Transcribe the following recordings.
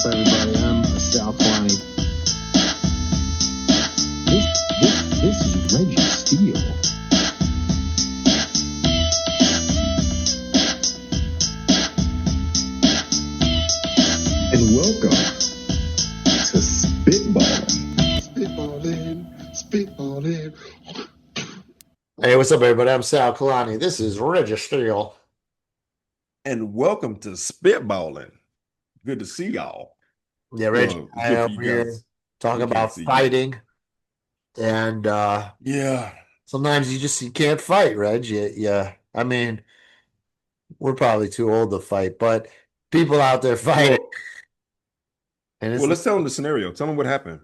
up, everybody? I'm Sal Klein. This is Reggie Steele. And welcome to Spitballin. Spitballin. Hey, what's up, everybody? I'm Sal Kalani. This is Reggie Steele. And welcome to Spitballin. Good to see y'all. Yeah, Reggie, Well, I good for up you here guys. talking We can't about see you. fighting. And Yeah. sometimes you can't fight, Reg. Yeah. I mean, we're probably too old to fight, but people out there fighting. And it's Let's tell them the scenario. Tell them what happened.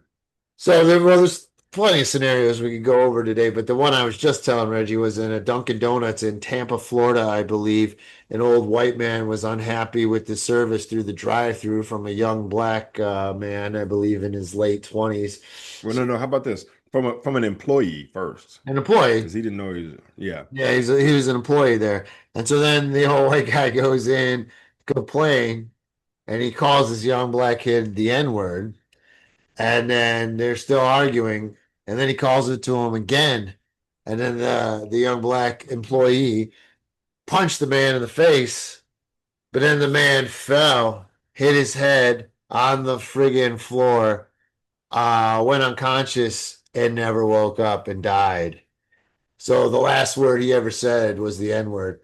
So there's plenty of scenarios we could go over today, but the one I was just telling Reggie was in a Dunkin' Donuts in Tampa, Florida, I believe. An old white man was unhappy with the service through the drive-through from a young black man, I believe, in his late 20s. Well, no. How about this? From an employee first. An employee. Because he didn't know he was, yeah. Yeah, he was an employee there. And so then the old white guy goes in to complain, and he calls this young black kid the N-word. And then they're still arguing, and then he calls it to him again, and then the young black employee punched the man in the face, but then the man fell, hit his head on the friggin' floor, went unconscious, and never woke up and died. So the last word he ever said was the N-word.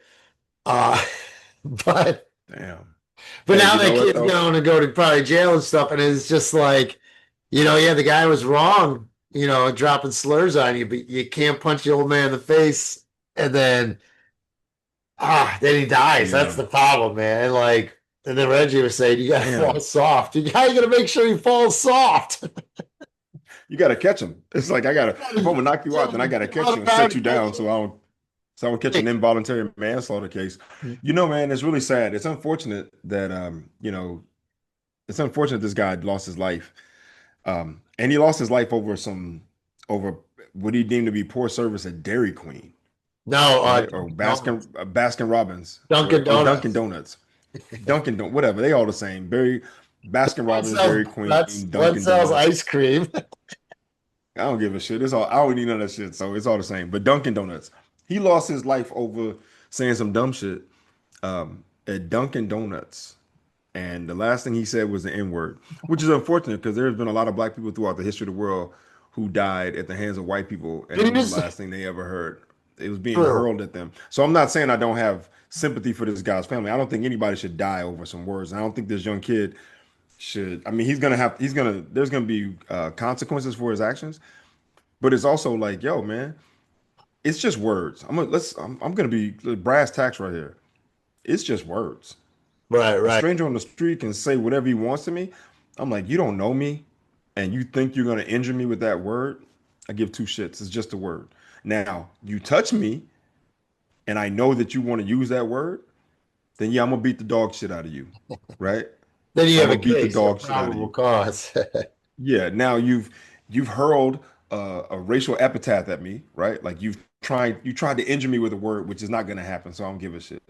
But Damn. But Hey, now you that know what, kid's though? going to go to probably jail and stuff, and it's just like, yeah, the guy was wrong, dropping slurs on you, but you can't punch the old man in the face and then he dies. Yeah. That's the problem, man. Like, and then Reggie was saying, you gotta Damn. fall soft. You gotta make sure you fall soft. You got to catch him. It's like, if I'm going to knock you out, then I got to catch you and set you down so I don't catch an involuntary manslaughter case. You know, man, it's really sad. It's unfortunate that, it's unfortunate this guy lost his life. And he lost his life over what he deemed to be poor service at Dairy Queen. No, Right? Or Baskin Robbins. Dunkin' Donuts. Dunkin' Donuts. Whatever. They all the same. Baskin Robbins, Dairy Queen, Dunkin' One sells Donuts. ice cream. I don't give a shit. I don't need none of that shit. So it's all the same. But Dunkin' Donuts. He lost his life over saying some dumb shit at Dunkin' Donuts. And the last thing he said was the N-word, which is unfortunate because there's been a lot of black people throughout the history of the world who died at the hands of white people, and it was the last thing they ever heard. It was being hurled at them. So I'm not saying I don't have sympathy for this guy's family. I don't think anybody should die over some words. I don't think this young kid should. I mean, there's gonna be consequences for his actions, but it's also like, yo, man, it's just words. I'm gonna be brass tacks right here. It's just words. Right. A stranger on the street can say whatever he wants to me. I'm like, you don't know me, and you think you're gonna injure me with that word? I give two shits. It's just a word. Now, you touch me, and I know that you want to use that word, then yeah, I'm gonna beat the dog shit out of you, right? Then you have a beat the case dog of shit out of probable you. cause. Yeah. Now you've hurled a racial epithet at me, right? Like you tried to injure me with a word, which is not gonna happen. So I don't give a shit.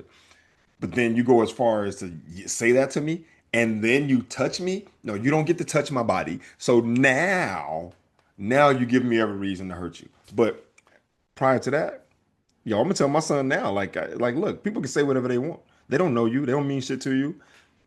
But then you go as far as to say that to me, and then you touch me. No, you don't get to touch my body. So now you give me every reason to hurt you. But prior to that, yo, I'm gonna tell my son now, look, people can say whatever they want. They don't know you. They don't mean shit to you.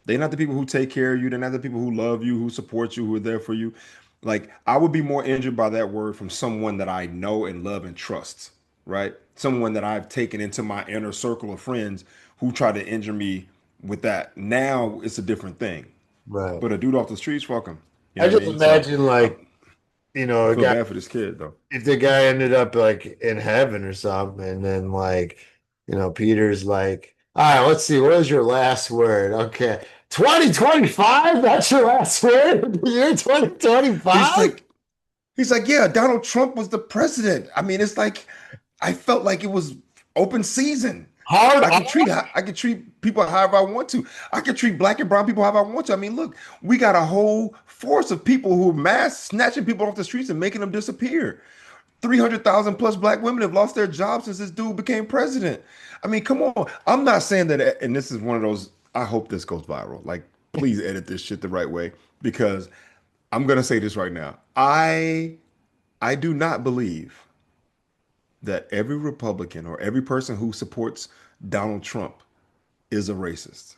They're not the people who take care of you. They're not the people who love you, who support you, who are there for you. Like, I would be more injured by that word from someone that I know and love and trust, right? Someone that I've taken into my inner circle of friends who try to injure me with that. Now it's a different thing. Right. But a dude off the streets, fuck him. You I know just what I mean? imagine, So, like, I a feel guy, bad for this kid, though. if the guy ended up like in heaven or something, and then like, Peter's like, all right, let's see, what is your last word? Okay, 2025. That's your last word. You're He's 2025. like, yeah, Donald Trump was the president. I mean, it's like, I felt like it was open season. Hard. I can treat people however I want to. I can treat black and brown people however I want to. I mean, look, we got a whole force of people who are mass snatching people off the streets and making them disappear. 300,000 plus black women have lost their jobs since this dude became president. I mean, come on. I'm not saying that, and this is one of those, I hope this goes viral. Like, please edit this shit the right way because I'm gonna say this right now. I do not believe that every Republican or every person who supports Donald Trump is a racist.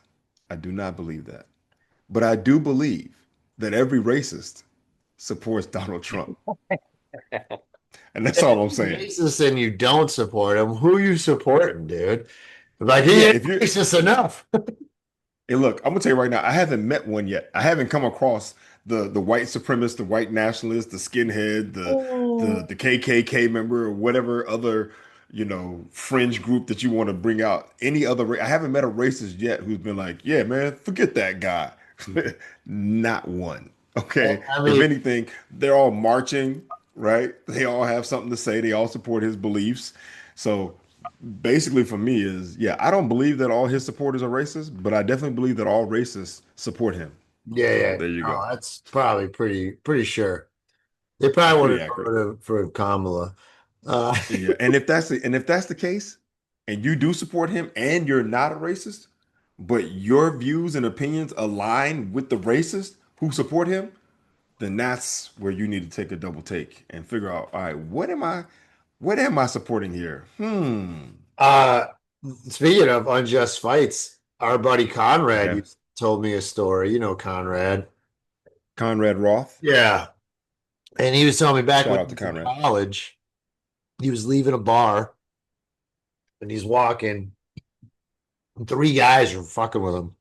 I do not believe that. But I do believe that every racist supports Donald Trump. And that's all I'm saying. Racist and you don't support him, who you supporting, dude? Like he Yeah, ain't if you're racist enough. Hey, look, I'm gonna tell you right now, I haven't met one yet. I haven't come across the white supremacist, the white nationalist, the skinhead, the KKK member, or whatever other fringe group that you want to bring out. Any other, I haven't met a racist yet who's been like, yeah, man, forget that guy. Not one. Okay. I If mean, anything, they're all marching, right? They all have something to say. They all support his beliefs. So basically for me is, yeah, I don't believe that all his supporters are racist, but I definitely believe that all racists support him. yeah, So yeah. there you No, go. that's probably pretty sure. They probably would Pretty have accurate. voted for Kamala. Uh, Yeah. And if that's the case, and you do support him and you're not a racist, but your views and opinions align with the racist who support him, then that's where you need to take a double take and figure out, all right, what am I supporting here? uh, Speaking of unjust fights, our buddy Conrad Okay. told me a story. You know Conrad. Conrad Roth. Yeah. And he was telling me back Shout when he out to was in Conrad. college, he was leaving a bar and he's walking. And three guys are fucking with him,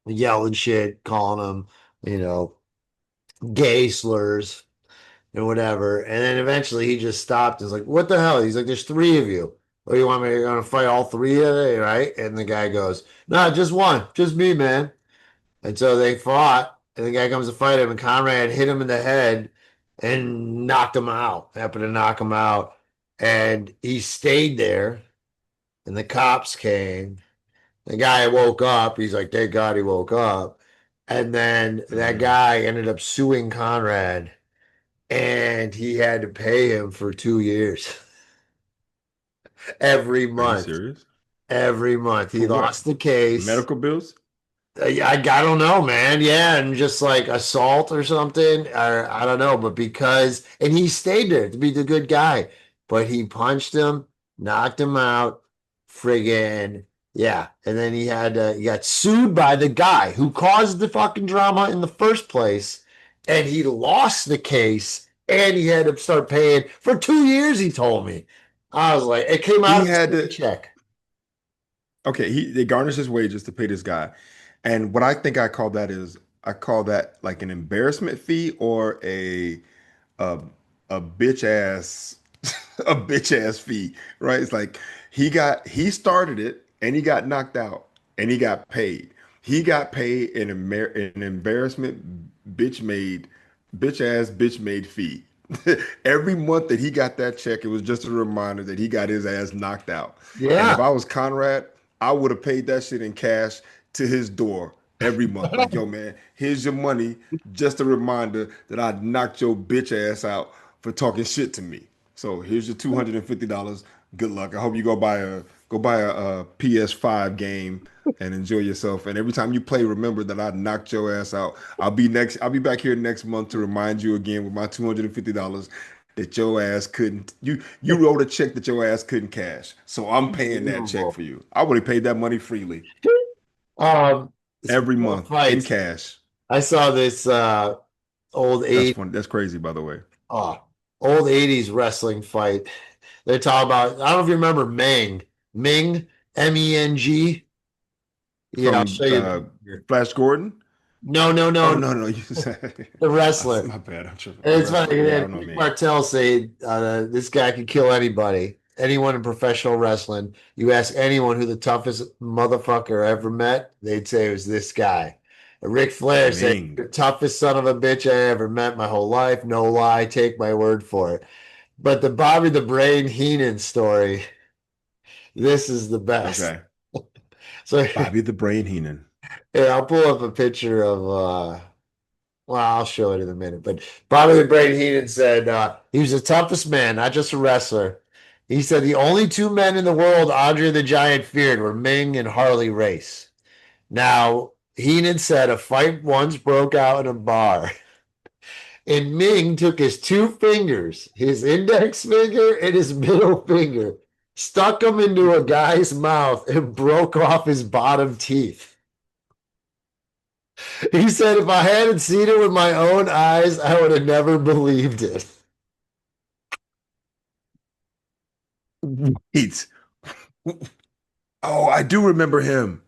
yelling shit, calling him, you know, gay slurs and whatever. And then eventually he just stopped and was like, what the hell? He's like, there's three of you. Oh, you want me to gonna fight all three of you, right? And the guy goes, no, just one, just me, man. And so they fought, and the guy comes to fight him, and Conrad hit him in the head and knocked him out, happened to knock him out. And he stayed there, and the cops came. The guy woke up. He's like, thank God he woke up. And then that Mhm. guy ended up suing Conrad, and he had to pay him for 2 years every Are you month. serious? Every month. He For what? lost the case. Medical bills? I don't know, man. Yeah, and just like assault or something, or I don't know, but and he stayed there to be the good guy, but he punched him, knocked him out, friggin' yeah. And then he got sued by the guy who caused the fucking drama in the first place, and he lost the case, and he had to start paying for 2 years. He told me, I was like, it came out He of his had to. paycheck. Okay, they garnish his wages to pay this guy, and what I think I call that like an embarrassment fee or a a bitch ass a bitch ass fee, right? It's like he started it and he got knocked out and he got paid. He got paid an embarrassment bitch made fee. Every month that he got that check, it was just a reminder that he got his ass knocked out. And if Yeah. I was Conrad, I would have paid that shit in cash to his door every month. Like, yo, man, here's your money. Just a reminder that I knocked your bitch ass out for talking shit to me. So here's your $250. Good luck. I hope you go buy a PS5 game and enjoy yourself. And every time you play, remember that I knocked your ass out. I'll be back here next month to remind you again with my $250 that your ass couldn't you wrote a check that your ass couldn't cash. So I'm paying that check Unbelievable. for you. I would have paid that money freely every Speaking of month in fights, cash. I saw this old That's eight funny. That's crazy, by the way. oh, old 80s wrestling fight. They talk about, I don't know if you remember Ming, Meng. Yeah, I'll From show you the picture. Flash Gordon. No, no, Oh no, no, no, you said the wrestler. my bad. I'm tripping. And The it's funny, wrestler. and Yeah, I then don't know, Rick man. Martel say this guy could kill anybody, anyone in professional wrestling. You ask anyone who the toughest motherfucker ever met, they'd say it was this guy. And Ric Flair said, Ming. the toughest son of a bitch I ever met my whole life. No lie, take my word for it. But the Bobby the Brain Heenan story, this is the best. Okay. So Bobby the Brain Heenan. here, I'll pull up a picture of well, I'll show it in a minute. But Bobby the Brain Heenan said he was the toughest man, not just a wrestler. He said the only two men in the world Andre the Giant feared were Ming and Harley Race. Now, Heenan said a fight once broke out in a bar, and Ming took his two fingers, his index finger and his middle finger, stuck them into a guy's mouth, and broke off his bottom teeth. He said, if I hadn't seen it with my own eyes, I would have never believed it. Heat. Oh, I do remember him.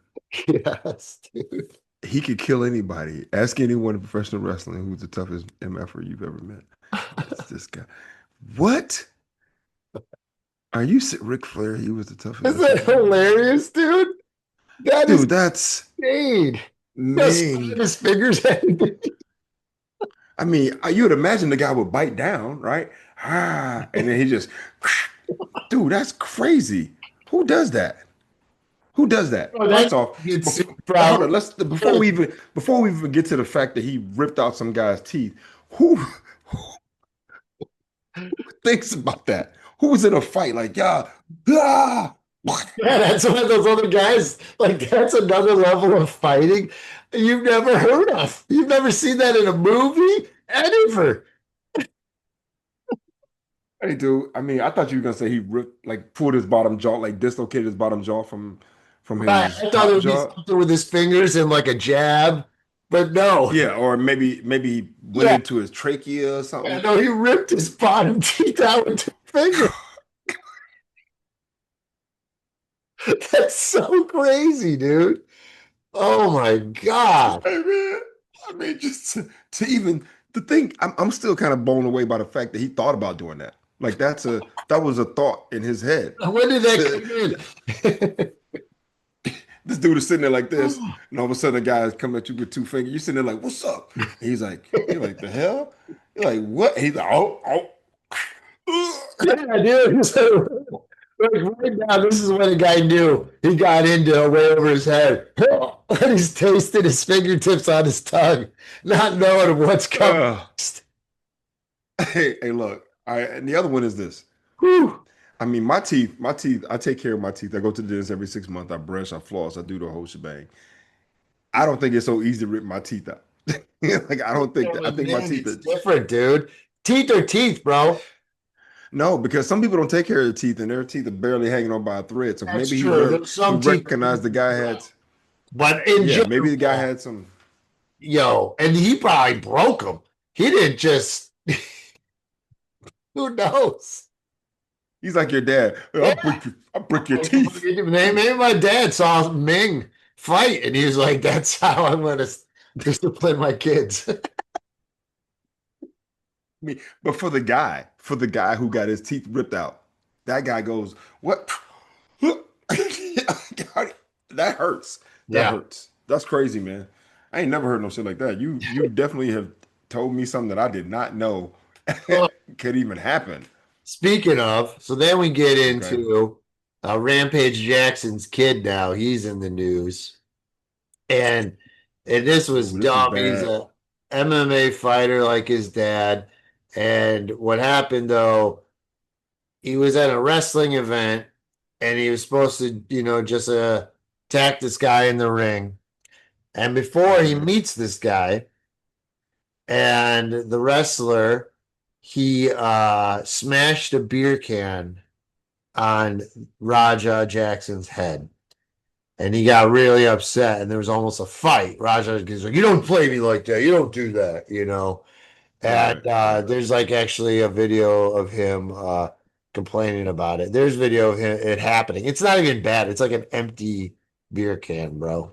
Yes, dude. He could kill anybody. Ask anyone in professional wrestling who's the toughest MFer you've ever met. It's this guy. What? Are you Ric Flair? He was the toughest. Isn't that hilarious, dude? That is Dude, that's insane. Just Ming. his fingers. I mean, you would imagine the guy would bite down, right? Ah, and then he just, dude, that's crazy. Who does that? Who does that? Oh, First off, it's hold on, before we even get to the fact that he ripped out some guy's teeth, who thinks about that? Who was in a fight like, yeah, ah, Yeah, that's one of those other guys. Like, that's another level of fighting you've never heard of. You've never seen that in a movie, ever. hey, dude. I mean, I thought you were gonna say he ripped, like, pulled his bottom jaw, like dislocated his bottom jaw from I his thought it top would be jaw. something with his fingers and like a jab, but no. Yeah, or maybe he went Yeah, into his trachea or yeah, something. no, he ripped his bottom teeth out with two fingers. That's so crazy, dude. Oh my God. Hey man, I mean, just to even the thing, I'm still kind of blown away by the fact that he thought about doing that. Like that was a thought in his head. When did that To- come in? this dude is sitting there like this, and all of a sudden a guy is coming at you with two fingers. You're sitting there like, "What's up?" And you're like, "The hell?" You're like, "What?" And he's like, "Oh, oh." Yeah, dude. So, like right now, this is when a guy knew he got into way over his head. And he's tasting his fingertips on his tongue, not knowing what's coming Uh, next. hey, look. All right, and the other one is this. Whew. I mean, my teeth, I take care of my teeth. I go to the dentist every 6 months. I brush, I floss, I do the whole shebang. I don't think it's so easy to rip my teeth out. Like, I don't think Yeah, that. I but think my man, teeth it's are, different, dude. Teeth are teeth, bro. no, because some people don't take care of their teeth and their teeth are barely hanging on by a thread. So That's maybe true. There's he some teeth that recognized need the to be guy had, ground. But in yeah, maybe the guy general, had some, yo, and he probably broke them. He didn't just, who knows? he's like your dad. Yeah. I'll break your teeth. Maybe my dad saw Ming fight and he was like, that's how I'm going to discipline my kids. I mean, but for the guy who got his teeth ripped out, that guy goes, "What? That hurts. That Yeah. hurts. That's crazy, man. I ain't never heard no shit like that. You definitely have told me something that I did not know Well, could even happen." speaking of, so then we get Okay. into Rampage Jackson's kid now. He's in the news. And this was Ooh, this is dumb. He's bad. a MMA fighter like his dad. And what happened though, he was at a wrestling event and he was supposed to, just attack this guy in the ring. And before he Okay. meets this guy and the wrestler, he smashed a beer can on Raja Jackson's head. And he got really upset, and there was almost a fight. Raja was like, "You don't play me like that. You don't do that." Right. And Right. there's like actually a video of him complaining about it. There's video of it happening. It's not even bad. It's like an empty beer can, bro.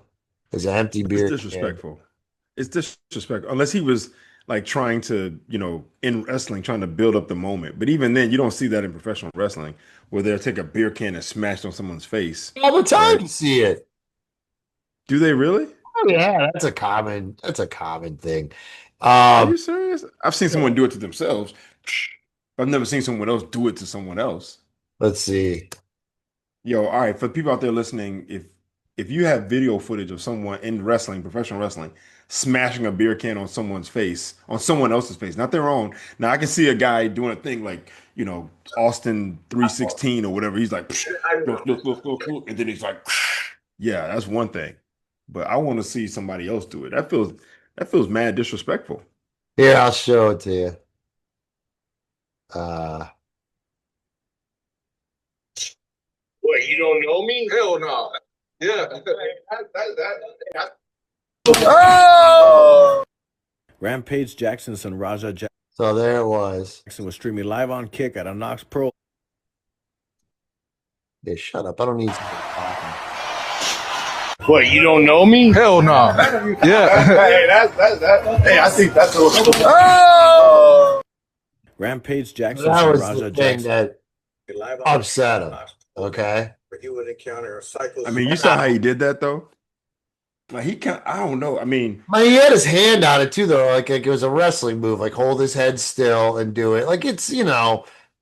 It's an empty It's beer can. disrespectful. It's disrespectful. Unless he was like trying to, in wrestling, trying to build up the moment. But even then, you don't see that in professional wrestling where they'll take a beer can and smash it on someone's face, All the time right? you see it. Do they really? Oh, yeah, that's a common thing. Are Um, you serious? I've seen someone do it to themselves, but I've never seen someone else do it to someone else. let's see. Yo, all right, for people out there listening, if you have video footage of someone in wrestling, professional wrestling, smashing a beer can on someone's face, on someone else's face, not their own. Now I can see a guy doing a thing like, Austin 316 or whatever. He's like, and then he's like, yeah, that's one thing. but I want to see somebody else do it. That feels mad disrespectful. Here, I'll show it to you. Uh, What, you don't know me? Hell no. Yeah. Rampage Jackson's son Raja so there it was. Jackson was streaming live on Kick at a Knox Pro. Yeah, shut up. I don't need somebody talking. What, you don't know me? Hell no. Yeah. Hey, I think that's Rampage Jackson's That son was the Raja thing Jackson. that upset him. Okay. You would encounter a cyclist. I mean, you saw how he did that though. Like he can't. I don't know. I mean, He had his hand on it too, though. Like it was a wrestling move. Like hold his head still and do it. Like it's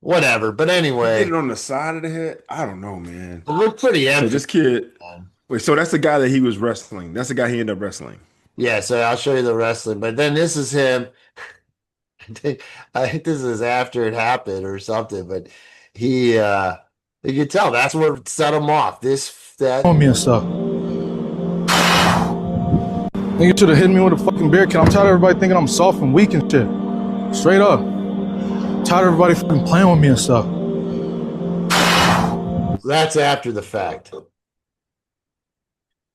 whatever. But he anyway, did it on the side of the head. I don't know, man. it looked pretty So empty. this kid. Wait, so that's the guy that he was wrestling. That's the guy he ended up wrestling. Yeah, so I'll show you the wrestling. But then this is him. I think this is after it happened or something. But you can tell that's what set him off. That on me and stuff. Nigga should have hit me with a fucking beer can. I'm tired of everybody thinking I'm soft and weak and shit. Straight up. Tired of everybody fucking playing with me and stuff. that's after the fact.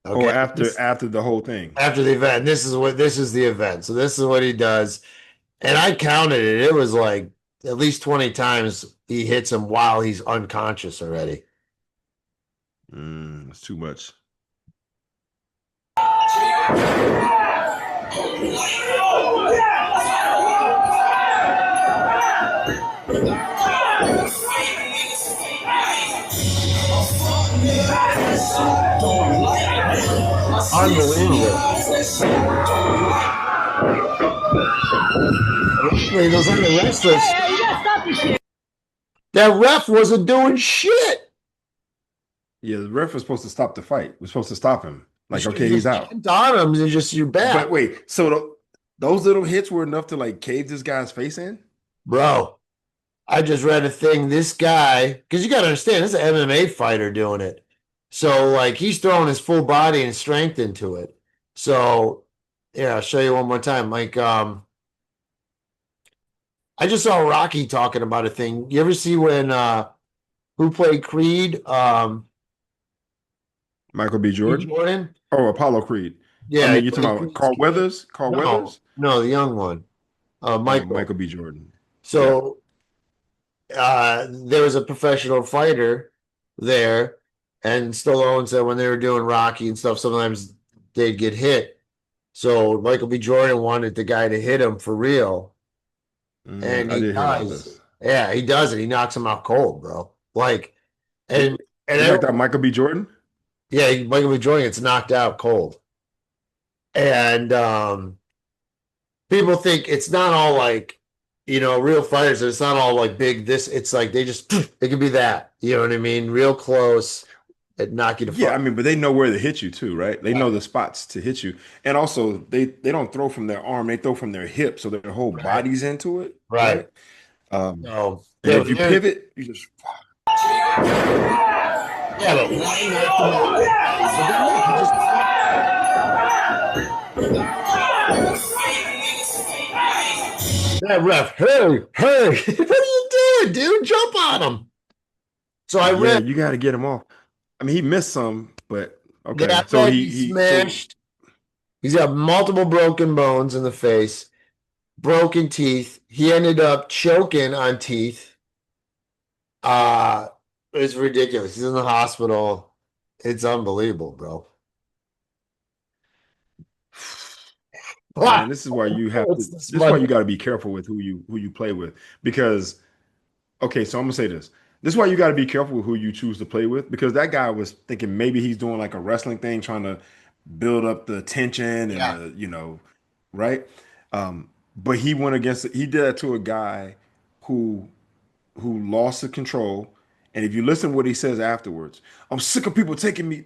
Oh, after the whole thing. After the event. This is the event. So this is what he does. And I counted it. It was like at least 20 times he hits him while he's unconscious already. It's too much. Unbelievable. Those other wrestlers. That ref wasn't doing shit. Yeah, the ref was supposed to stop the fight. We're supposed to stop him. Like, okay, he's out. On him, it's just you're bad. But wait, so those little hits were enough to like cave this guy's face in? Bro, I just read a thing. This guy, because you got to understand, this is an MMA fighter doing it. So, like, he's throwing his full body and strength into it. So, yeah, I'll show you one more time. Like, I just saw Rocky talking about a thing. You ever see when who played Creed? Michael B. Jordan? Jordan? Oh, Apollo Creed. Yeah. I mean, you're talking about Carl Weathers? Carl Weathers? No, the young one. Michael B. Jordan. So there was a professional fighter there, and Stallone said when they were doing Rocky and stuff, sometimes they'd get hit. So Michael B. Jordan wanted the guy to hit him for real. And I he did hear about does. this. Yeah, he does it. He knocks him out cold, bro. Like, and You knocked out Michael B. Jordan? yeah, Michael B. Jordan gets knocked out cold. And people think it's not all like, real fighters. It's not all like big. It's like it could be that. You know what I mean? Real close at knocking the Yeah, fuck. I mean, but they know where to hit you too, right? They know the spots to hit you. And also they don't throw from their arm, they throw from their hip, so their whole body's into it. Right. And if you pivot, you just Yeah, but why knock him out? That ref, hey, what are you doing, dude? Jump on him. So I read. you got to get him off. I mean, he missed some, but okay. Yeah, So he smashed. He's got multiple broken bones in the face, broken teeth. He ended up choking on teeth. It's ridiculous. He's in the hospital. It's unbelievable, bro. Man, this is why you have to. This is why you got to be careful with who you play with, because okay, so I'm gonna say this. This is why you got to be careful with who you choose to play with, because that guy was thinking maybe he's doing like a wrestling thing, trying to build up the tension and right. But he went against it. He did that to a guy who lost the control. And if you listen to what he says afterwards, I'm sick of people taking me,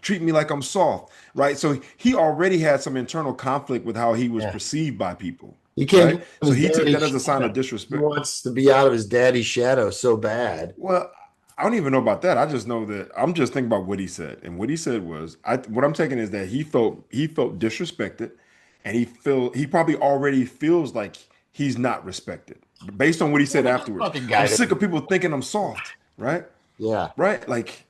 treating me like I'm soft, right? So he already had some internal conflict with how he was perceived by people. You can't. Right? So he took that as a sign of disrespect. He wants to be out of his daddy's shadow so bad. Well, I don't even know about that. I just know that I'm just thinking about what he said, and what he said was, what I'm taking is that he felt disrespected, and he probably already feels like he's not respected based on what he Yeah, said but that afterwards. fucking I'm guy sick of doesn't. people thinking I'm soft, right? Yeah. Right? Like,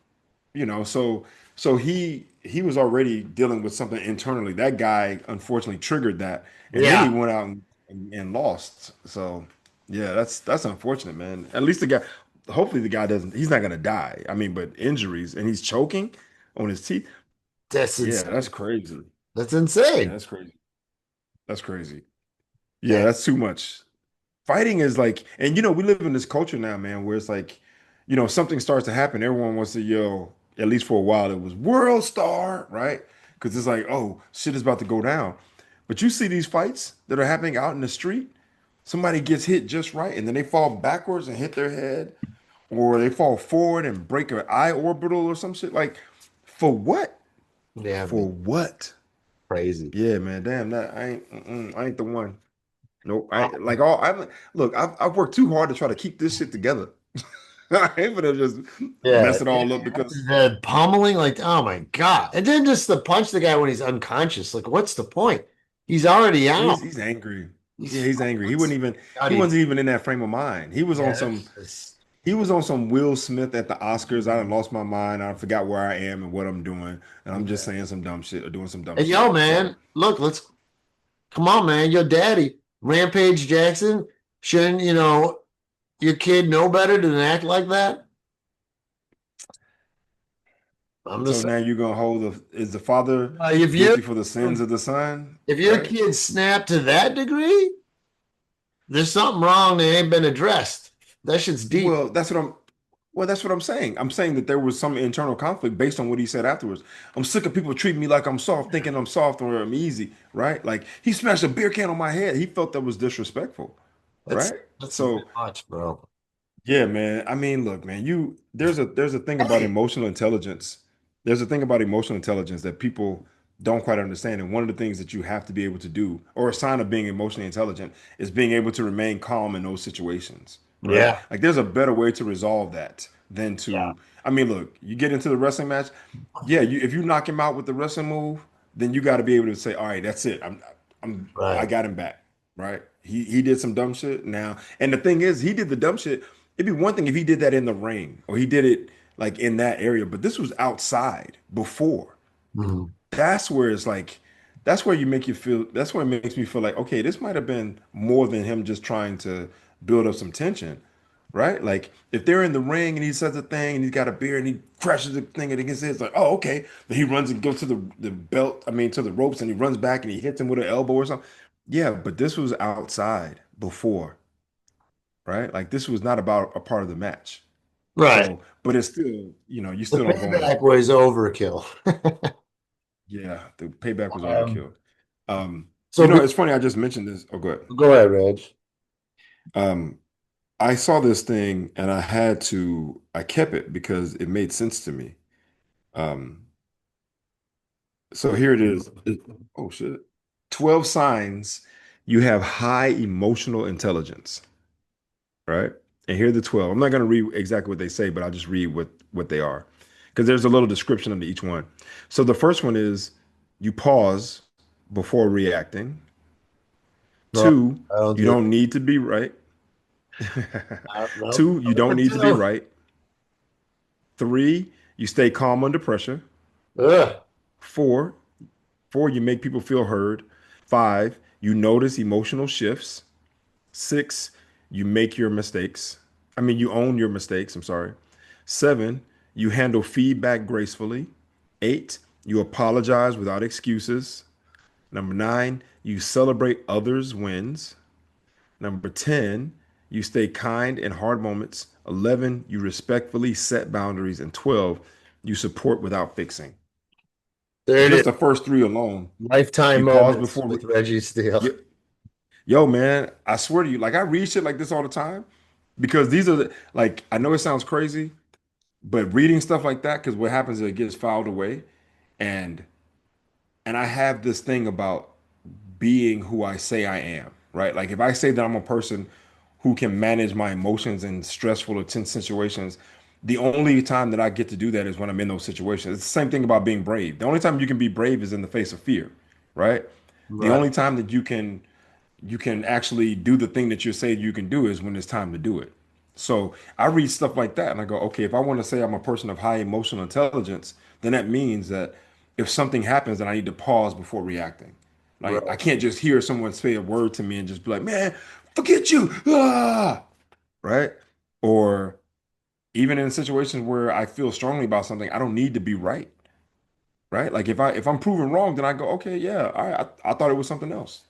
so he was already dealing with something internally. That guy unfortunately triggered that, and then he Yeah. went out and lost. So yeah, that's unfortunate, man. At least the guy, hopefully the guy doesn't. He's not gonna die. I mean, but injuries and he's choking on his teeth. That's Yeah, that's insane. crazy. That's Yeah, insane. that's crazy. That's crazy. Yeah, And that's too much. Fighting is like, and we live in this culture now, man, where it's like, something starts to happen, everyone wants to yell, at least for a while, it was world star, right? Because it's like, oh, shit is about to go down. But you see these fights that are happening out in the street, somebody gets hit just right, and then they fall backwards and hit their head, or they fall forward and break an eye orbital or some shit. Like, for what? yeah, For man, what? crazy. Yeah, man, damn, that I ain't the one. Nope. I like all I look, I've worked too hard to try to keep this shit together. I ain't gonna just Yeah, mess it all up because the pummeling, like, oh my God. And then just to punch the guy when he's unconscious, like, what's the point? He's already out. he's angry. He's Yeah, he's angry. He nutty. wasn't even in that frame of mind. Yeah, that's just, He was on some Will Smith at the Oscars. I done lost my mind. I forgot where I am and what I'm doing. And I'm just yeah. saying some dumb shit or doing some dumb And shit. yo, So man, look, let's come on, man. Your daddy, Rampage Jackson, shouldn't, your kid know better than act like that? I'm so just now you're gonna hold is the father saying, guilty for the sins of the son? if your Right? kid snapped to that degree, there's something wrong that ain't been addressed. That shit's deep. Well, that's what I'm saying. I'm saying that there was some internal conflict based on what he said afterwards. I'm sick of people treating me like I'm soft, thinking I'm soft or I'm easy, right? Like he smashed a beer can on my head. He felt that was disrespectful, That's right? that's a bit So much, bro. yeah, man. I mean, look, man, there's a thing about emotional intelligence. There's a thing about emotional intelligence that people don't quite understand. And one of the things that you have to be able to do, or a sign of being emotionally intelligent, is being able to remain calm in those situations, right? Yeah, Like there's a better way to resolve that than yeah, to, I mean, look, you get into the wrestling match, yeah, if you knock him out with the wrestling move, then you got to be able to say, all right, that's it. I right. got him back, right? He did some dumb shit now. And the thing is, he did the dumb shit. It'd be one thing if he did that in the ring or he did it like in that area, but this was outside before. Mhm. That's where it's like, that's where it makes me feel like, okay, this might have been more than him just trying to build up some tension, right? Like if they're in the ring and he says a thing and he's got a beer and he crashes the thing and against it, it's like, oh, okay. Then he runs and goes to the belt, I mean, to the ropes and he runs back and he hits him with an elbow or something. Yeah, but this was outside before, right? Like this was not about a part of the match. Right. So, but it's still, you The still don't go in. payback was overkill. Yeah, the payback was Um, overkill. so It's funny. I just mentioned this. Oh, go ahead. go ahead, Reg. Um, I saw this thing and I kept it because it made sense to me. Um, so here it is. Oh shit. 12 signs you have high emotional intelligence, right? And here are the 12. I'm not going to read exactly what they say, but I'll just read what they are because there's a little description under each one. So the first one is you pause before reacting. No, Two, I don't you do don't need to be right. no. Two, you don't need to be right. Three, you stay calm under pressure. Ugh. Four, you make people feel heard. Five, you notice emotional shifts. Six, you make your mistakes. I mean, you own your mistakes. I'm sorry. Seven, you handle feedback gracefully. Eight, you apologize without excuses. Number nine, you celebrate others' wins. Number 10, you stay kind in hard moments. 11, you respectfully set boundaries. And 12, you support without fixing. There it is. Just the first three alone, Lifetime you pause moments before. with Reggie Steele. Yo, man, I swear to you, like I read shit like this all the time because these are like, I know it sounds crazy, but reading stuff like that, because what happens is it gets filed away. And I have this thing about being who I say I am, right? Like if I say that I'm a person who can manage my emotions in stressful or tense situations, the only time that I get to do that is when I'm in those situations. It's the same thing about being brave. The only time you can be brave is in the face of fear, right? The Right. only time that you can actually do the thing that you say you can do is when it's time to do it. So I read stuff like that and I go, okay, if I want to say I'm a person of high emotional intelligence, then that means that if something happens, then I need to pause before reacting. Like I Right. can't just hear someone say a word to me and just be like, man, forget you. Ah! Right? Or even in situations where I feel strongly about something, I don't need to be right. Right? Like if I'm proven wrong, then I go, okay, yeah, I thought it was something else.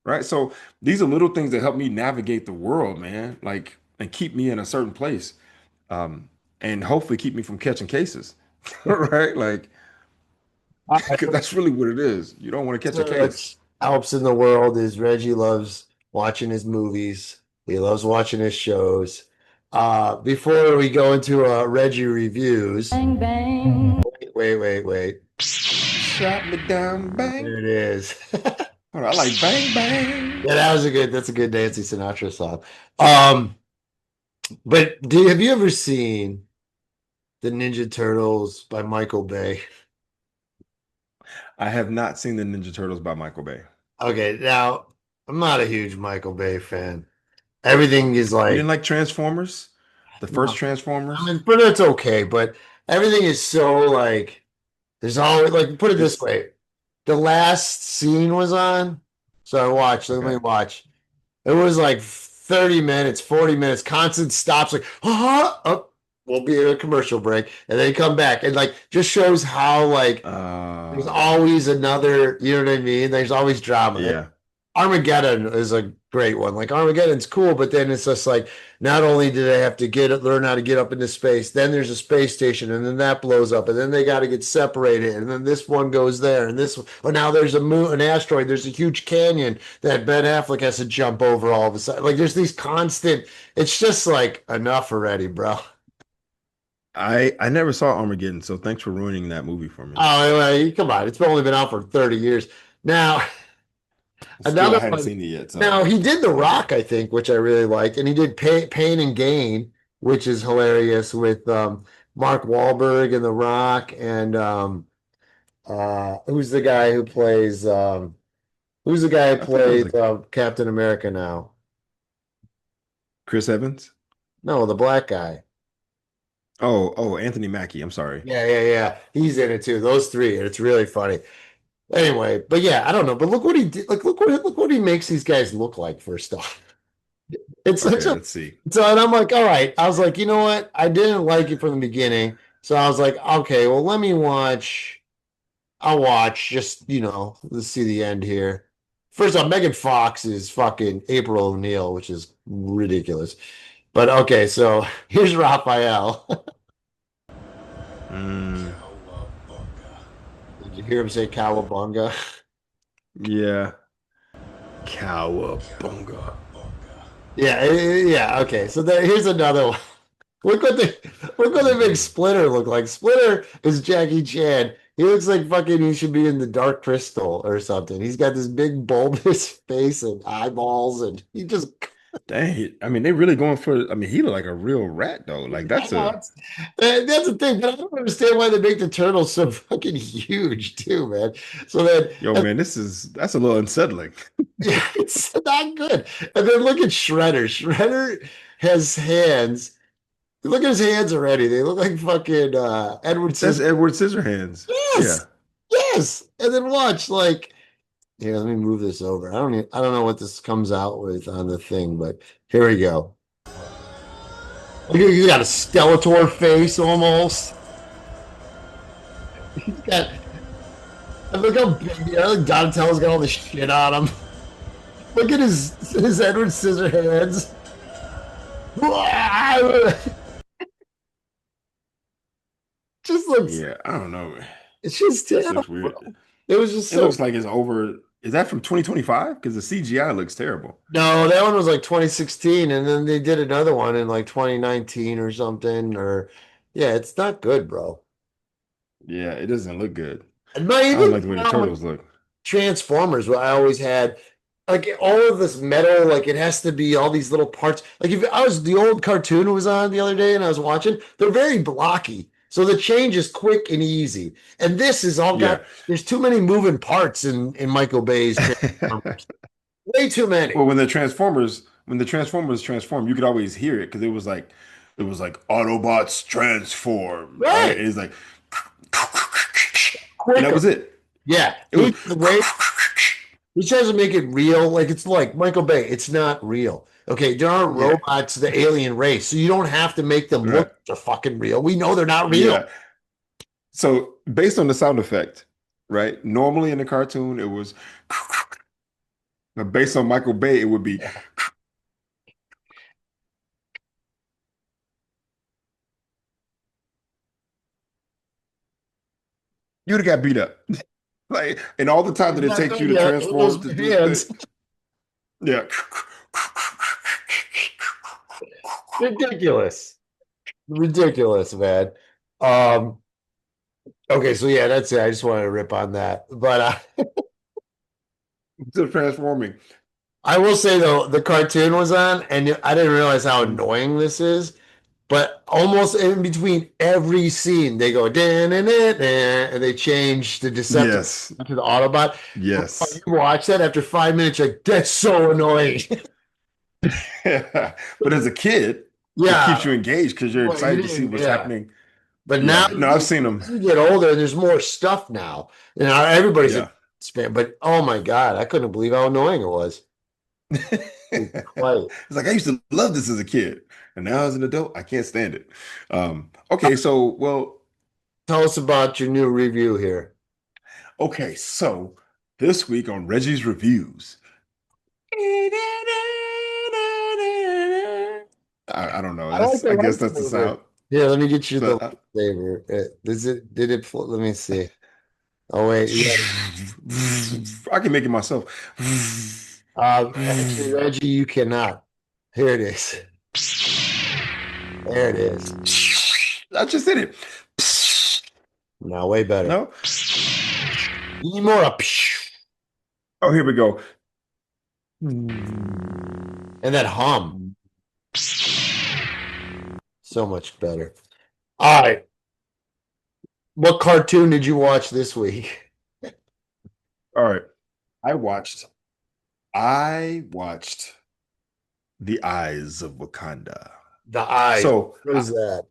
Right? So these are little things that help me navigate the world, man. Like and keep me in a certain place. Um, and hopefully keep me from catching cases. Right? Like, I, 'cause that's really what it is. You don't want to catch a case. which helps in the world is Reggie loves watching his movies. He loves watching his shows. Before we go into Reggie reviews, Bang, bang. wait. Shot me down, bang. There it is. Hold on, I like bang bang. Yeah, that's a good Nancy Sinatra song. But have you ever seen the Ninja Turtles by Michael Bay? I have not seen the Ninja Turtles by Michael Bay. Okay, now I'm not a huge Michael Bay fan. Everything is You like, didn't like Transformers? The first no, I Transformers? mean, but it's okay. But everything is so like, there's always like, put it this It's way: the last scene was on, so I watched. Let me okay. watch. It was like 30 minutes, 40 minutes, constant stops, like, up, we'll be in a commercial break, and then come back. And like just shows how like there's Uh always another, you know what I mean? There's always drama. yeah. Armageddon is a great one. Like Armageddon's cool, but then it's just like not only do they have to learn how to get up into space, then there's a space station, and then that blows up, and then they got to get separated, and then this one goes there, and this, oh, now there's a moon, an asteroid, there's a huge canyon that Ben Affleck has to jump over all of a sudden. Like there's these constant. It's just like enough already, bro. I never saw Armageddon, so thanks for ruining that movie for me. Oh, come on, it's only been out for 30 years now. Still, I Another hadn't one. seen it yet, so Now he did The Rock, I think, which I really liked, and he did Pain and Gain, which is hilarious with Mark Wahlberg and The Rock, and who's the guy who plays I think it was like Captain America now? Chris Evans. No, the black guy. Oh, Anthony Mackie. I'm sorry. Yeah. He's in it too. Those three, and it's really funny. Anyway, but yeah, I don't know. But look what he did. Like, look what he makes these guys look like for stuff. It's such Okay, a let's see. so, and I'm like, all right. I was like, you know what? I didn't like it from the beginning. So I was like, okay, well, let me watch. I'll watch just, let's see the end here. First off, Megan Fox is fucking April O'Neil, which is ridiculous. But okay, so here's Raphael. Mm, Did you hear him say cowabunga? yeah. Cowabunga. Yeah. Okay, so here's another one. Look what they make Splinter look like. Splinter is Jackie Chan. He looks like fucking he should be in the Dark Crystal or something. He's got this big bulbous face and eyeballs, and he just Dang, I mean, they really going for. I mean, he look like a real rat though. Like I that's know a that's the thing, but I don't understand why they make the turtles so fucking huge too, man. So yo, then man. That's a little unsettling. yeah, it's not good. And then look at Shredder. Shredder has hands. Look at his hands already. They look like fucking Edward That's Scissorhands. Edward Scissorhands. Yeah. Yes, yes. And then watch, like, here, let me move this over. I don't know what this comes out with on the thing, but here we go. Look, he's got a Skeletor face almost. He's got, and look how big, Donatello's got all this shit on him. Look at his Edward Scissorhands. Just looks, Yeah. I don't know, man. it's just This terrible. looks weird. It was just It so. looks like it's over. Is that from 2025? Because the CGI looks terrible. No, that one was like 2016, and then they did another one in like 2019 or something. Or yeah, it's not good, bro. Yeah, it doesn't look good. And my I don't even like the way the turtles look. Transformers, what I always had like all of this metal, like it has to be all these little parts. Like if I was the old cartoon was on the other day and I was watching, they're very blocky. So the change is quick and easy. And this is all Yeah. got there's too many moving parts in Michael Bay's Transformers. Way too many. Well, when the Transformers transform, you could always hear it because it was like Autobots transform, right? Right. And it's like, and that Quicker. was it. Yeah. It was, The way he tries to make it real, like it's like Michael Bay, it's not real. Okay, there aren't yeah, robots, the alien race, so you don't have to make them look right, like they're fucking real. We know they're not real. yeah. So based on the sound effect, right? Normally in the cartoon, it was, but based on Michael Bay, it would be. You'd have got beat up. Like, and all the time that it takes you to Yeah, those transform to do the hands. thing. Yeah. Ridiculous. Ridiculous, man. Um, okay, so yeah, that's it. I just wanted to rip on that. But Still transforming. I will say though, the cartoon was on, and I didn't realize how annoying this is. But almost in between every scene, they go dan and and they change the Decepticon Yes. to the Autobot. Yes. You watch that after 5 minutes, you're like, that's so annoying. But as a kid, it Yeah. keeps you engaged because you're Well, you excited to see didn't, what's yeah. happening. But now Yeah. No, I've seen them. you get older and there's more stuff now. And everybody's a Yeah. fan, but oh my God, I couldn't believe how annoying it was. Quite. It's like I used to love this as a kid, and now as an adult, I can't stand it. Okay, so well, Tell us about your new review here. okay, so this week on Reggie's Reviews, I don't know. I like I the guess that's the lightsaber. sound. Yeah, let me get you So, the lightsaber. Did it, let me see. Oh, wait. Yeah. I can make it myself. Actually, Reggie, you cannot. Here it is. There it is. I just did it. Now, way better. No? You need more of Oh, here we go. and that hum. So much better. All right. What cartoon did you watch this week? All right. I watched The Eyes of Wakanda. The Eye. So, What is that?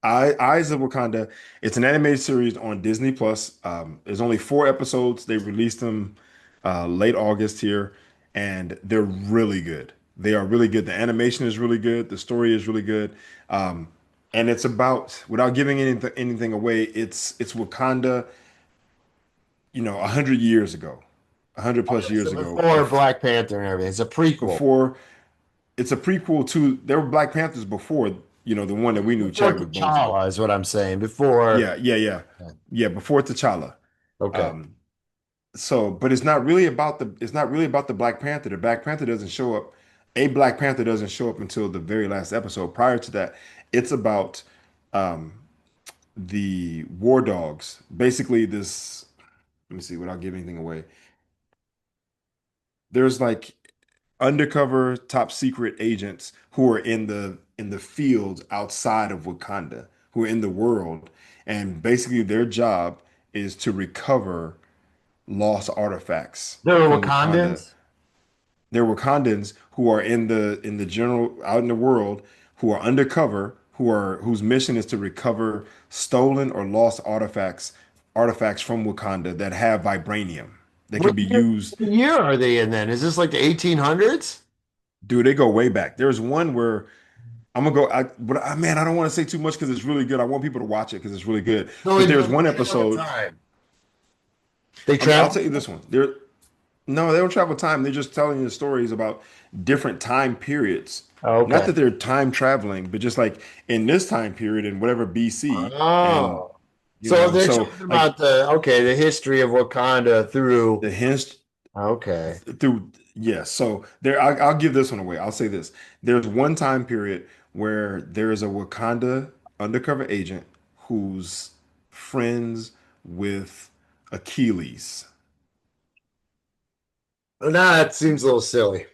Eyes of Wakanda. It's an animated series on Disney Plus. There's only 4 episodes. They released them late August here, and they're really good. They are really good. The animation is really good. The story is really good. And it's about, without giving anything away, it's Wakanda, 100 years ago, 100 plus years So ago, before Black Panther and everything. It's a prequel. before it's a prequel to there were Black Panthers before, the one that we knew, Before Chadwick Boseman. T'Challa is what I'm saying. Before. Yeah, before T'Challa. Okay. So, but it's not really about the Black Panther. The Black Panther doesn't show up. A Black Panther doesn't show up until the very last episode. Prior to that, it's about um, the War Dogs. Basically, this. Let me see, without giving anything away. There's like undercover top secret agents who are in the fields outside of Wakanda, who are in the world, and basically their job is to recover lost artifacts There were from Wakanda. Wakandans? They're Wakandans who are in the general out in the world who are undercover, whose mission is to recover stolen or lost artifacts from Wakanda that have vibranium that can What be year, used. what year are they in then? Is this like the 1800s? Dude, they go way back. There's one where I'm gonna go, man, I don't want to say too much because it's really good. I want people to watch it because it's really good. No, But it there's doesn't one travel episode. time. They I'll travel. tell you this one. No, they don't travel time. They're just telling you stories about different time periods. Oh, Not okay. that they're time traveling, but just like in this time period in whatever BC, and Oh. So they're so talking like about the history of Wakanda through. the hints Okay. through. Yeah, so there. I'll give this one away. I'll say this: there's one time period where there is a Wakanda undercover agent who's friends with Achilles. Nah, that seems a little silly.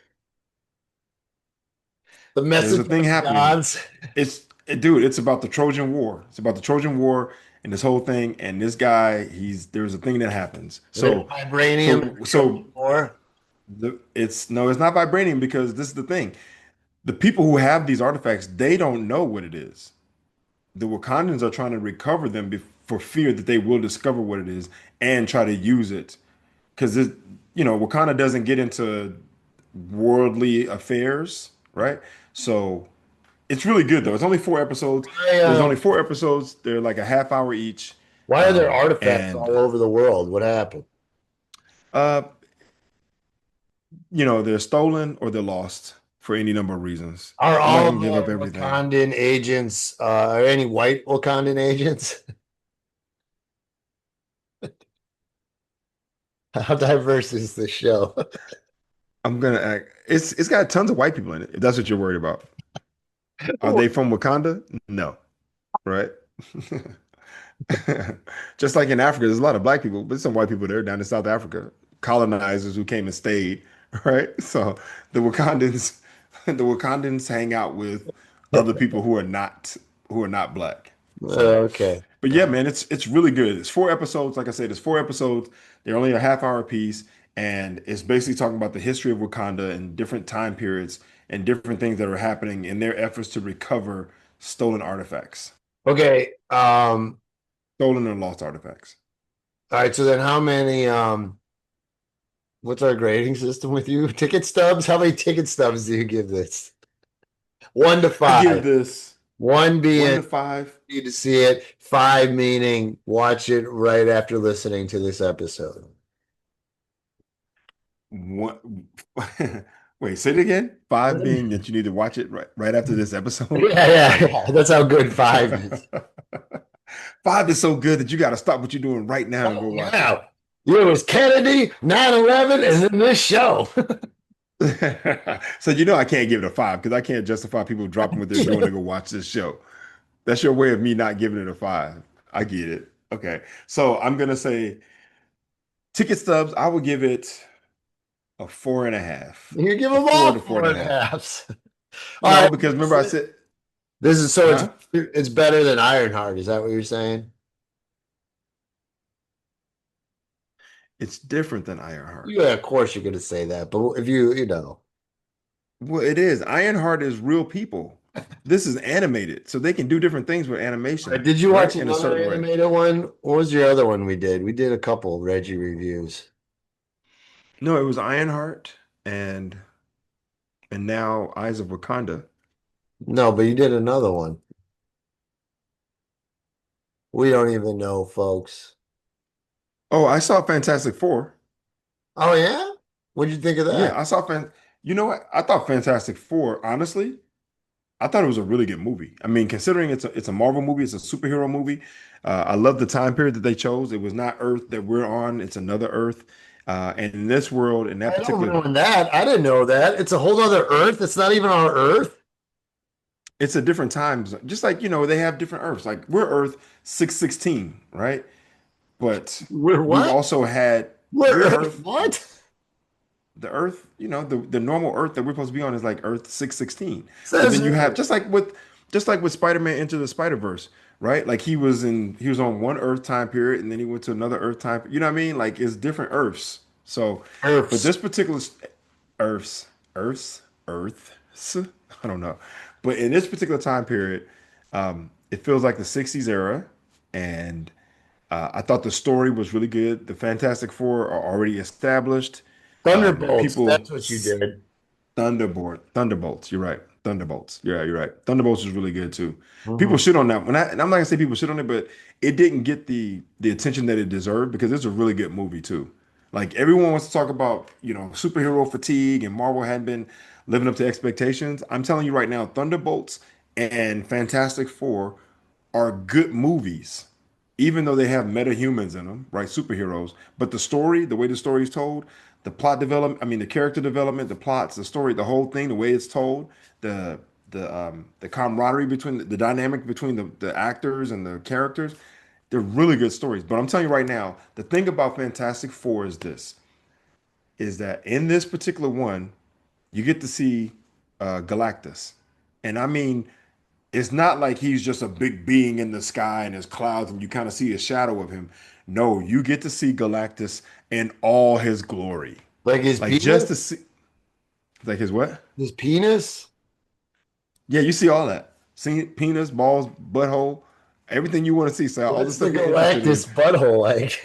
The There's message a of thing the happening. gods. Dude, it's about the Trojan War. It's about the Trojan War and this whole thing. And this guy, there's a thing that happens. There's So, vibranium so, and so Trojan War. it's no, it's not vibranium because this is the thing. The people who have these artifacts, they don't know what it is. The Wakandans are trying to recover them for fear that they will discover what it is and try to use it. Because Wakanda doesn't get into worldly affairs, right? So it's really good though. It's only 4 episodes. Why, There's only 4 episodes. They're like a half hour each. why are there artifacts And all over the world? What happened? uh, they're stolen or they're lost for any number of reasons. Are I'm not all gonna of give up the everything. Wakandan agents, are any white Wakandan agents? How diverse is this show? I'm gonna act. It's got tons of white people in it. If that's what you're worried about. Are they from Wakanda? No, right? Just like in Africa, there's a lot of black people, but there's some white people there down in South Africa, colonizers who came and stayed, right? So the Wakandans, the Wakandans hang out with other people who are not black. So, Okay. but yeah, man, it's really good. It's 4 episodes. Like I said, it's 4 episodes. They're only a half hour piece, and it's basically talking about the history of Wakanda and different time periods and different things that are happening in their efforts to recover stolen artifacts, Okay. stolen or lost artifacts. All right. So then how many, what's our grading system with you? Ticket stubs? How many ticket stubs do you give this? One to I give five. this One one being to five. need to see it. Five meaning watch it right after listening to this episode. One, wait, say it again. Five being that you need to watch it right after this episode. Yeah, yeah, Like yeah. That's how good five is. five is so good that you got to stop what you're doing right now and go Oh, watch it. yeah. It was Kennedy, 9/11, and then this show. So I can't give it a five because I can't justify people dropping what they're doing to go watch this show. That's your way of me not giving it a five. I get it. Okay. So I'm gonna say ticket stubs, I would give it a 4.5. You give A them four all to four four and a and a half. half. All No, right. because remember I said, This is so huh? it's better than Ironheart. Is that what you're saying? It's different than Ironheart. Yeah, of course you're gonna say that. But if you know. Well, it is. Ironheart is real people. This is animated, so they can do different things with All right, animation, did you right? watch In a another certain way. animated one? What was your other one we did? We did a couple Reggie reviews. No, it was Ironheart and now Eyes of Wakanda. No, but you did another one. We don't even know, folks. Oh, I saw Fantastic Four. Oh yeah? What'd you think of Yeah, that? I saw Fan. You know what? I thought Fantastic Four, honestly, I thought it was a really good movie. I mean, considering it's a Marvel movie, it's a superhero movie. I love the time period that they chose. It was not Earth that we're on; it's another Earth. And in this world, in that I don't particular, ruin that. I didn't know that. It's a whole other Earth. It's not even our Earth. it's a different time zone. Just like they have different Earths. Like we're Earth 616, right? But We're we've what? also had We're we're Earth Earth. what? The Earth, the normal Earth that we're supposed to be on is like Earth 616. But Says then you have who? just like with Spider-Man Into the Spider-Verse, right? Like he was on one Earth time period and then he went to another Earth time. You know what I mean? Like it's different Earths. So, but Earths. this particular Earths, I don't know. But in this particular time period, it feels like the 60s era, and I thought the story was really good. The Fantastic Four are already established. Thunderbolts. People That's what you did. Thunderbolts. You're right. Thunderbolts. Yeah, you're right. Thunderbolts is really good too. People Mhm. shit on that one. And I'm not gonna say people shit on it, but it didn't get the attention that it deserved because it's a really good movie too. Like everyone wants to talk about, superhero fatigue and Marvel hadn't been living up to expectations. I'm telling you right now, Thunderbolts and Fantastic Four are good movies, even though they have metahumans in them, right? Superheroes. But the story, the way the story is told, the plot development, I mean, the character development, the plots, the story, the whole thing, the way it's told, the camaraderie between the dynamic between the actors and the characters, they're really good stories. But I'm telling you right now, the thing about Fantastic Four is this. is that in this particular one, you get to see Galactus. And I mean, it's not like he's just a big being in the sky and there's clouds and you kind of see a shadow of him. No, you get to see Galactus in all his glory. Like his Like just penis? to see, like his what? His penis? Yeah, you see all that. See penis, balls, butthole, everything you want to see. So all the What's the stuff you're interested in. Galactus butthole like?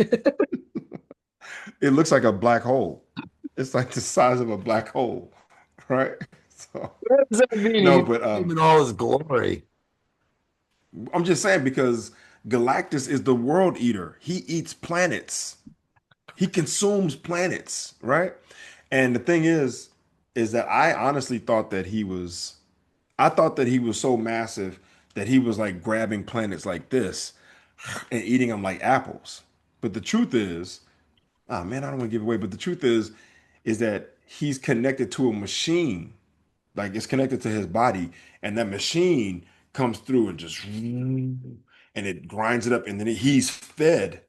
It looks like a black hole. It's like the size of a black hole, right? So What does that mean? no, He but came in all his glory. I'm just saying because Galactus is the world eater. He eats planets. He consumes planets, right? And the thing is that I honestly thought that I thought that he was so massive that he was like grabbing planets like this and eating them like apples. But the truth is, oh man, I don't want to give away, but the truth is that he's connected to a machine. Like it's connected to his body, and that machine comes through and just and it grinds it up, and then he's fed.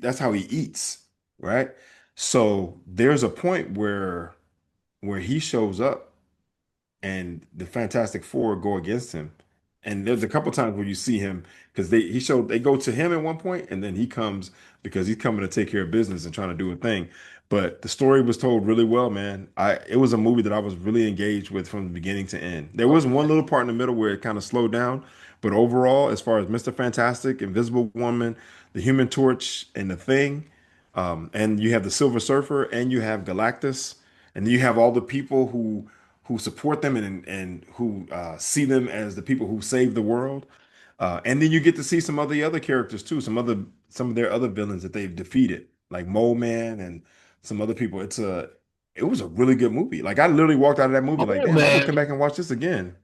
That's how he eats, right? So there's a point where he shows up and the Fantastic Four go against him. And there's a couple times where you see him because they go to him at one point and then he comes because he's coming to take care of business and trying to do a thing. But the story was told really well, man. It was a movie that I was really engaged with from the beginning to end. There was one little part in the middle where it kind of slowed down, but overall, as far as Mr. Fantastic, Invisible Woman, the Human Torch, and the Thing, and you have the Silver Surfer and you have Galactus, and you have all the people who support them and who see them as the people who save the world. And then you get to see some of the other characters too, some of their other villains that they've defeated, like Mole Man and some other people. It was a really good movie. Like I literally walked out of that movie like, Oh damn, I want to come man. back and watch this again.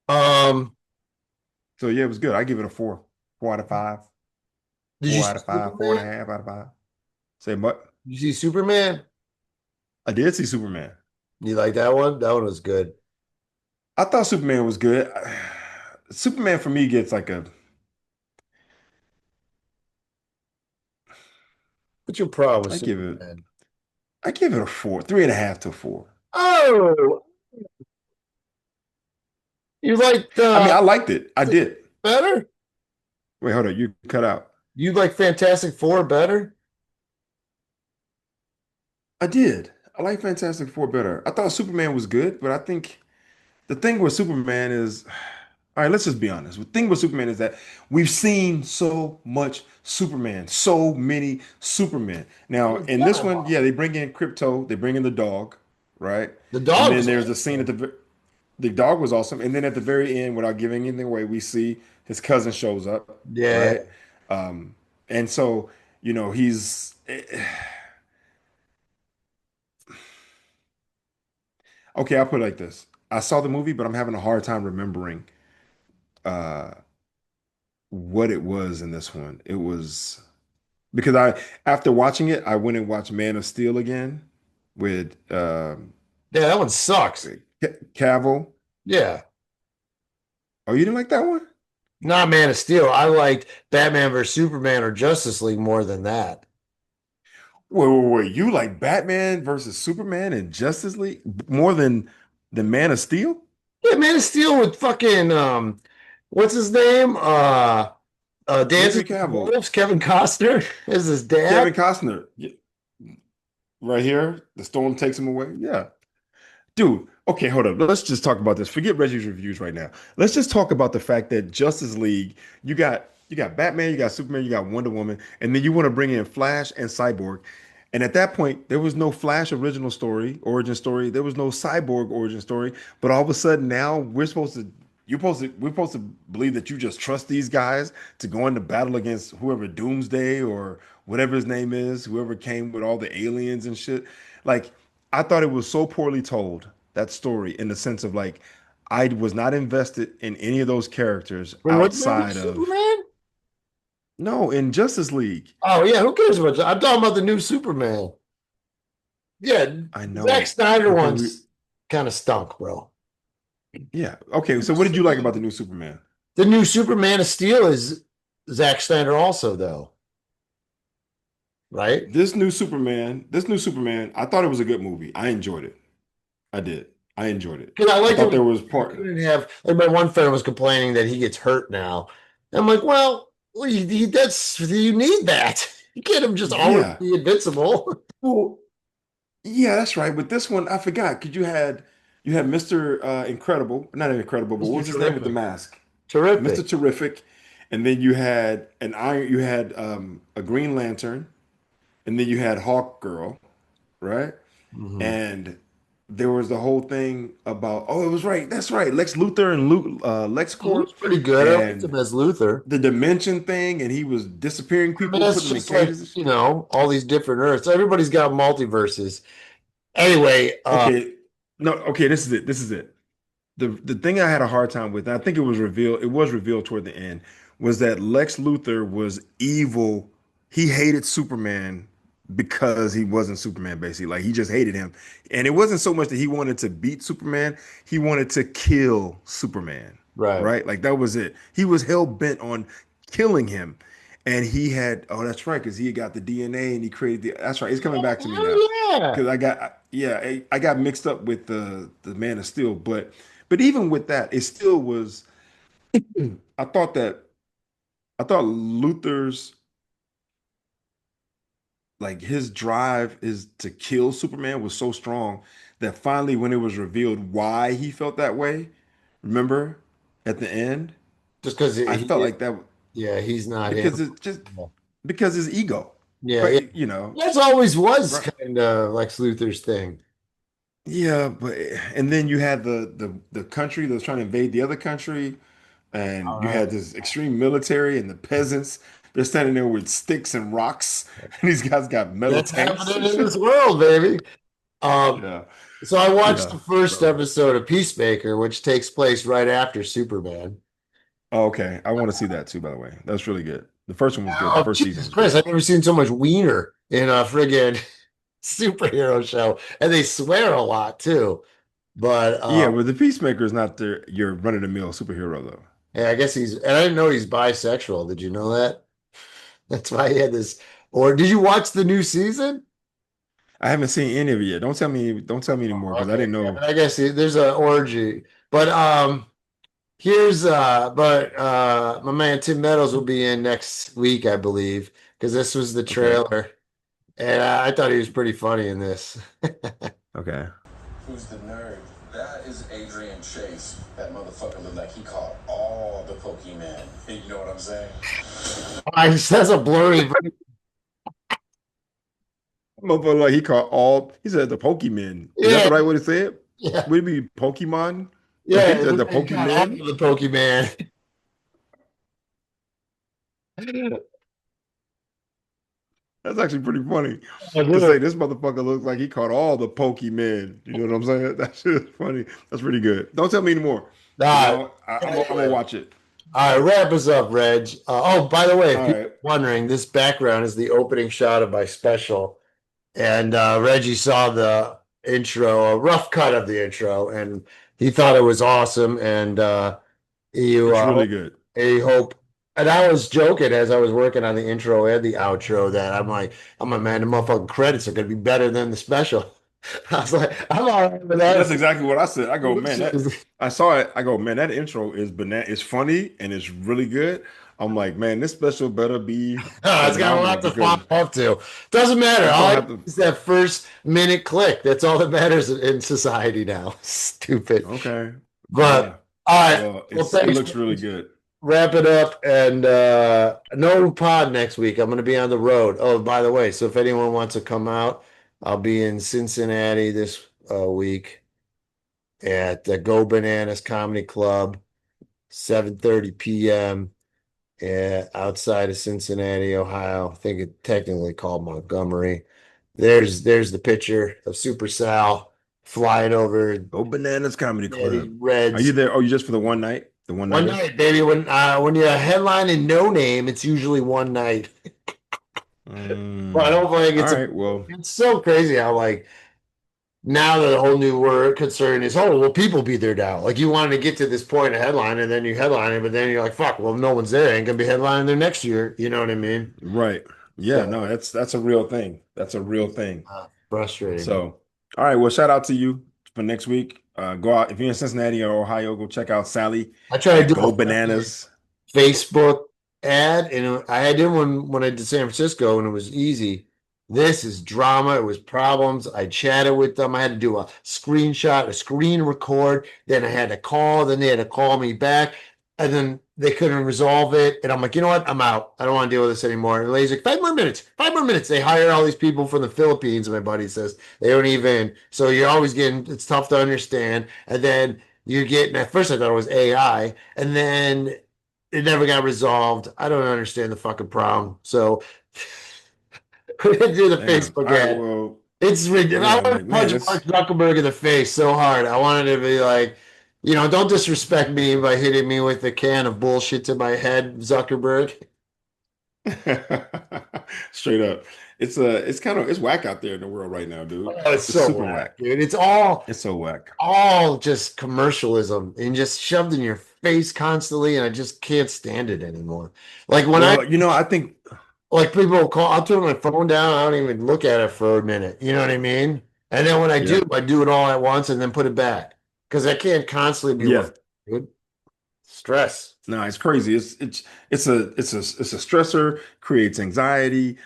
Um, So yeah, it was good. I give it a 4 out of 5, did you four see out of five, four and Superman? a half out of five. Say what? Did you see Superman? I did see Superman. You like that one? That one was good. I thought Superman was good. Superman for me gets like a What's your problem with I give it Superman? I give it a 4, 3.5 to 4. Oh, you liked I mean, I liked it. I did. better? Wait, hold on. You cut out. You like Fantastic Four better? I did. I like Fantastic Four better. I thought Superman was good, but I think the thing with Superman is, all right, let's just be honest. The thing with Superman is that we've seen so much Superman, so many Supermen. Now, in this one, yeah, they bring in Crypto, they bring in the dog, right? The And dog then was there's a scene the dog was awesome. And then at the very end, without giving anything away, we see his cousin shows up, yeah. right? Um, and so, he's okay, I'll put it like this. I saw the movie, but I'm having a hard time remembering uh what it was in this one. It was because after watching it, I went and watched Man of Steel again with Yeah, that one sucks. Cavill. Yeah. Oh, you didn't like that one? Not Man of Steel. I liked Batman vs Superman or Justice League more than that. Wait. You like Batman versus Superman and Justice League more than Man of Steel? Yeah, Man of Steel with fucking what's his name? Henry Dancing with Cavill, Wolves, Kevin Costner is his Kevin dad. Costner. Right here, the storm takes him away. Yeah. Dude, okay, hold up. Let's just talk about this. Forget Reggie's reviews right now. Let's just talk about the fact that Justice League, you got Batman, you got Superman, you got Wonder Woman, and then you want to bring in Flash and Cyborg. And at that point, there was no Flash original story, origin story. There was no Cyborg origin story. But all of a sudden now we're supposed to believe that you just trust these guys to go into battle against whoever Doomsday or whatever his name is, whoever came with all the aliens and shit. Like, I thought it was so poorly told, that story, in the sense of like, I was not invested in any of those characters From which movie? outside of Superman? no, in Justice League. Oh yeah, who cares about that? I'm talking about the new Superman. Yeah, I know, Zack Snyder but ones kind of stunk, bro. yeah. Okay, so what did you like about the new Superman? The new Superman of Steel is Zack Snyder also, though. right? This new Superman, I thought it was a good movie. I enjoyed it. I did. I enjoyed it. Because I I liked thought it. there was You part. couldn't have, like my one friend was complaining that he gets hurt now. I'm like, well, that's you need that. You can't have just always Yeah. be invincible. Well, yeah, that's right. But this one, I forgot. Because you had Mr. Incredible, not Incredible, but what Mr. was his name with the Terrific. mask? Mr. Terrific. Terrific, and then you had you had a Green Lantern, and then you had Hawk Girl, right? Mhm. And there was the whole thing about, oh, it was right, that's right, Lex Luthor and He was LexCorp, pretty good. I liked him and as Luther. the dimension thing, and he was disappearing I mean, people, that's putting them in just like, cages. all these different Earths. Everybody's got multiverses. Anyway, Okay, no, okay, this is it. This is it. The thing I had a hard time with, and I think it was revealed toward the end, was that Lex Luthor was evil. He hated Superman because he wasn't Superman, basically. Like he just hated him. And it wasn't so much that he wanted to beat Superman, he wanted to kill Superman. right. Right? Like that was it. He was hell bent on killing him. And he had, oh, that's right, because he had got the DNA and he created that's right. It's coming back to me now. Oh, yeah. Because I got mixed up with the Man of Steel, but even with that, it still was. I thought that I thought Luther's like his drive is to kill Superman was so strong that finally, when it was revealed why he felt that way, remember at the end, Just because I felt like that yeah, he's not him. because it just because his ego, Yeah, yeah. but you know, That's always was right. kind of Lex Luthor's thing. Yeah, but and then you had the country that was trying to invade the other country, and All you right. had this extreme military and the peasants. They're standing there with sticks and rocks, and these guys got metal That's tanks happening and in this shit. world, baby. Um, Yeah, so I watched yeah. the first So, episode of Peacemaker, which takes place right after Superman. oh, okay. I want to see that too, by the way. That's really good. The first one was good. The Oh, first season Jesus was Christ, good. I've never seen so much wiener in a friggin' superhero show. And they swear a lot too. But Yeah, but the Peacemaker is not your run-of-the-mill superhero though. yeah, I guess and I didn't know he's bisexual. Did you know that? That's why he had this. Or did you watch the new season? I haven't seen any of it yet. Don't tell me anymore because I Okay, didn't yeah, know. but I guess there's an orgy. But my man Tim Meadows will be in next week, I believe, because this was the Okay, trailer, and I thought he was pretty funny in this. okay. Who's the nerd? That is Adrian Chase. That motherfucker looked like he caught all the Pokemon. You know what I'm saying? That's a blurry. Motherfucker, like he caught all. He said the Pokemon. Is that Yeah, the right way to say it? yeah, Would it be Pokemon? yeah. He It said the looked like he got all of Pokemon. the Pokemon. That's actually pretty funny I to do. say this motherfucker looks like he caught all the Pokemon. You know what I'm saying? That shit is funny. That's pretty good. Don't tell me anymore because All right, now I'm gonna watch it. all right. Wrap us up, Reg. By the way, if All people right. are wondering, this background is the opening shot of my special. And Reggie saw the intro, a rough cut of the intro, and he thought it was awesome. And you, It's really good. he hope. And I was joking as I was working on the intro and the outro that I'm like, man, the motherfucking credits are gonna be better than the special. I was like, I'm all right with That's that. exactly what I said. I go, man, that I saw it. I go, man, that intro is banana. It's funny and it's really good. I'm like, man, this special better be It's got a phenomenal lot to because follow up to. Doesn't matter. it's All gonna I have need to. is that first minute click. That's all that matters in society now. Stupid. Okay. Yeah. But all right. Well, Well, it thanks. looks really good. Wrap it up and no pod next week. I'm going to be on the road. Oh, by the way, so if anyone wants to come out, I'll be in Cincinnati this week at the Go Bananas Comedy Club, 7:30 p.m. Outside of Cincinnati, Ohio. I think it technically called Montgomery. There's the picture of Super Sal flying over Go Bananas Comedy Cincinnati Club. Are you Reds. there? Oh, you just for the one night? The one One nighter? night, baby. When you're headlining No Name, it's usually one night. But I don't think All right. Well, it's so crazy how like now that the whole new word concern is, oh, well, people be there now. Like you wanted to get to this point of headline and then you headline it, but then you're like, fuck, well, no one's there. Ain't gonna be headlining there next year. You know what I mean? right. Yeah, So, no, that's a real thing. That's a real thing. frustrating. So, all right, well, shout out to you for next week. Go out if you're in Cincinnati or Ohio, go check out Sally I tried to at do Go a Bananas. Facebook ad, and I did one when I did San Francisco, and it was easy. This is drama. It was problems. I chatted with them. I had to do a screenshot, a screen record. Then I had to call. Then they had to call me back, and then they couldn't resolve it. And I'm like, you know what? I'm out. I don't want to deal with this anymore. And the lady's like, 5 more minutes. 5 more minutes. They hire all these people from the Philippines. My buddy says they don't even. So you're always getting. It's tough to understand. And then you're getting. At first, I thought it was AI, and then it never got resolved. I don't understand the fucking problem. So we didn't do the Damn. All Facebook right, ad. well, It's ridiculous. I yeah, wanted to man, punch it's Mark Zuckerberg in the face so hard. I wanted to be like, don't disrespect me by hitting me with a can of bullshit to my head, Zuckerberg. straight up. It's kind of it's whack out there in the world right now, dude. Oh, it's It's so super whack, whack. dude. It's all It's so whack. just commercialism and just shoved in your face constantly, and I just can't stand it anymore. Like when I Well, I think like people will call, I'll turn my phone down. I don't even look at it for a minute. You know what I mean? And then when yeah. I do it all at once and then put it back because I can't constantly be Yeah. looking. Dude. Stress. No, it's crazy. It's a stressor, creates anxiety,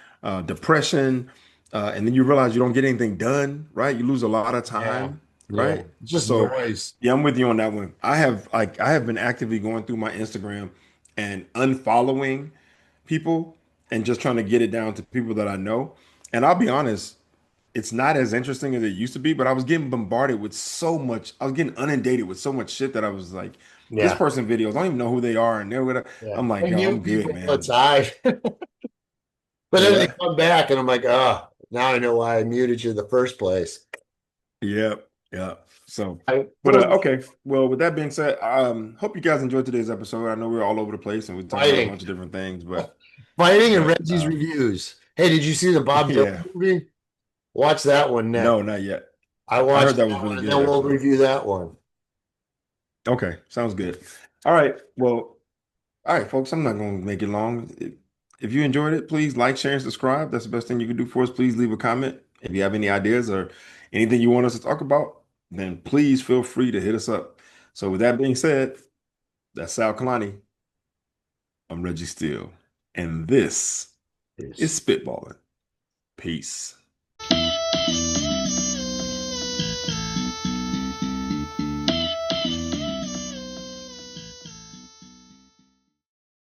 depression, and then you realize you don't get anything done, right? You lose a lot of Yeah. time, Yeah. right? Just So noise. yeah, I'm with you on that one. I have been actively going through my Instagram and unfollowing people and just trying to get it down to people that I know. And I'll be honest, it's not as interesting as it used to be, but I was getting bombarded with so much. I was getting inundated with so much shit that I was like, this Yeah. person videos, I don't even know who they are. And they're gonna, Yeah. I'm like, I yo, mute I'm good, people all the man. time. But Do then they what? come back and I'm like, oh, now I know why I muted you in the first place. Yeah, yeah. So, I, but okay. Well, with that being said, hope you guys enjoyed today's episode. I know we're all over the place and we're talking about a fighting. bunch of different things, but Fighting and but Reggie's reviews. Hey, did you see the Bob yeah, Dylan movie? Watch that one next. no, not yet. I I heard watched that was that really one and good, then we'll actually. review that one. Okay, sounds good. All right. Well, all right, folks, I'm not going to make it long. If you enjoyed it, please like, share, and subscribe. That's the best thing you can do for us. Please leave a comment. If you have any ideas or anything you want us to talk about, then please feel free to hit us up. So with that being said, that's Sal Kalani. I'm Reggie Steele, and this is Spitballin'. Peace.